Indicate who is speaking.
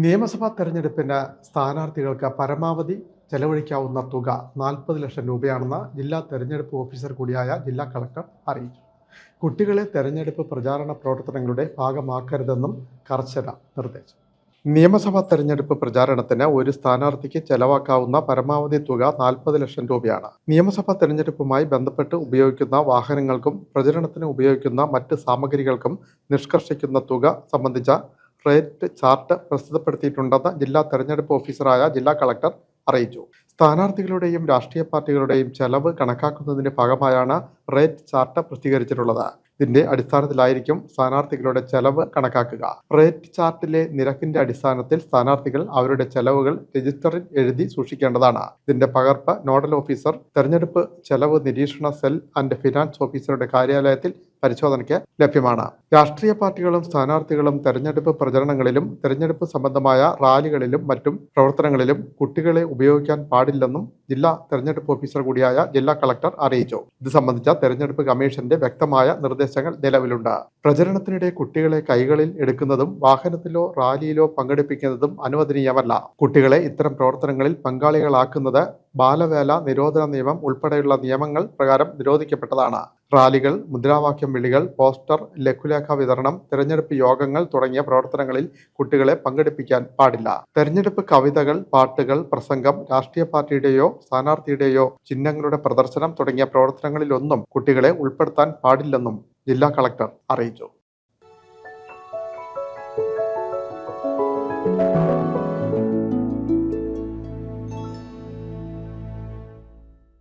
Speaker 1: നിയമസഭാ തെരഞ്ഞെടുപ്പിന് സ്ഥാനാർത്ഥികൾക്ക് പരമാവധി ചെലവഴിക്കാവുന്ന തുക 40 ലക്ഷം രൂപയാണെന്ന് ജില്ലാ തെരഞ്ഞെടുപ്പ് ഓഫീസർ കൂടിയായ ജില്ലാ കളക്ടർ അറിയിച്ചു. കുട്ടികളെ തെരഞ്ഞെടുപ്പ് പ്രചാരണ പ്രവർത്തനങ്ങളുടെ ഭാഗമാക്കരുതെന്നും കർശന നിർദ്ദേശം. നിയമസഭാ തെരഞ്ഞെടുപ്പ് പ്രചാരണത്തിന് ഒരു സ്ഥാനാർത്ഥിക്ക് ചെലവാക്കാവുന്ന പരമാവധി തുക 40 ലക്ഷം രൂപയാണ്. നിയമസഭാ തെരഞ്ഞെടുപ്പുമായി ബന്ധപ്പെട്ട് ഉപയോഗിക്കുന്ന വാഹനങ്ങൾക്കും പ്രചരണത്തിന് ഉപയോഗിക്കുന്ന മറ്റ് സാമഗ്രികൾക്കും നിഷ്കർഷിക്കുന്ന തുക സംബന്ധിച്ച റേറ്റ് ചാർട്ട് പ്രസിദ്ധപ്പെടുത്തിയിട്ടുണ്ടെന്ന് ജില്ലാ തെരഞ്ഞെടുപ്പ് ഓഫീസറായ ജില്ലാ കളക്ടർ അറിയിച്ചു. സ്ഥാനാർത്ഥികളുടെയും രാഷ്ട്രീയ പാർട്ടികളുടെയും ചെലവ് കണക്കാക്കുന്നതിന്റെ ഭാഗമായാണ് റേറ്റ് ചാർട്ട് പ്രസിദ്ധീകരിച്ചിട്ടുള്ളത്. ഇതിന്റെ അടിസ്ഥാനത്തിലായിരിക്കും സ്ഥാനാർത്ഥികളുടെ ചെലവ് കണക്കാക്കുക. റേറ്റ് ചാർട്ടിലെ നിരക്കിന്റെ അടിസ്ഥാനത്തിൽ സ്ഥാനാർത്ഥികൾ അവരുടെ ചെലവുകൾ രജിസ്റ്ററിൽ എഴുതി സൂക്ഷിക്കേണ്ടതാണ്. ഇതിന്റെ പകർപ്പ് നോഡൽ ഓഫീസർ, തെരഞ്ഞെടുപ്പ് ചെലവ് നിരീക്ഷണ സെൽ ആൻഡ് ഫിനാൻസ് ഓഫീസറുടെ കാര്യാലയത്തിൽ പരിശോധനയ്ക്ക് ലഭ്യമാണ്. രാഷ്ട്രീയ പാർട്ടികളും സ്ഥാനാർത്ഥികളും തെരഞ്ഞെടുപ്പ് പ്രചരണങ്ങളിലും തെരഞ്ഞെടുപ്പ് സംബന്ധമായ റാലികളിലും മറ്റും പ്രവർത്തനങ്ങളിലും കുട്ടികളെ ഉപയോഗിക്കാൻ പാടില്ലെന്നും ജില്ലാ തെരഞ്ഞെടുപ്പ് ഓഫീസർ കൂടിയായ ജില്ലാ കളക്ടർ അറിയിച്ചു. ഇത് സംബന്ധിച്ച തെരഞ്ഞെടുപ്പ് കമ്മീഷന്റെ വ്യക്തമായ നിർദ്ദേശങ്ങൾ നിലവിലുണ്ട്. പ്രചരണത്തിനിടെ കുട്ടികളെ കൈകളിൽ എടുക്കുന്നതും വാഹനത്തിലോ റാലിയിലോ പങ്കെടുപ്പിക്കുന്നതും അനുവദനീയമല്ല. കുട്ടികളെ ഇത്തരം പ്രവർത്തനങ്ങളിൽ പങ്കാളികളാക്കുന്നത് ബാലവേല നിരോധന നിയമം ഉൾപ്പെടെയുള്ള നിയമങ്ങൾ പ്രകാരം നിരോധിക്കപ്പെട്ടതാണ്. റാലികൾ, മുദ്രാവാക്യം വിളികൾ, പോസ്റ്റർ, ലഘുലേഖ വിതരണം, തെരഞ്ഞെടുപ്പ് യോഗങ്ങൾ തുടങ്ങിയ പ്രവർത്തനങ്ങളിൽ കുട്ടികളെ പങ്കെടുപ്പിക്കാൻ പാടില്ല. തെരഞ്ഞെടുപ്പ് കവിതകൾ, പാട്ടുകൾ, പ്രസംഗം, രാഷ്ട്രീയ പാർട്ടിയുടെയോ സ്ഥാനാർത്ഥിയുടെയോ ചിഹ്നങ്ങളുടെ പ്രദർശനം തുടങ്ങിയ പ്രവർത്തനങ്ങളിലൊന്നും കുട്ടികളെ ഉൾപ്പെടുത്താൻ പാടില്ലെന്നും ജില്ലാ കളക്ടർ അറിയിച്ചു.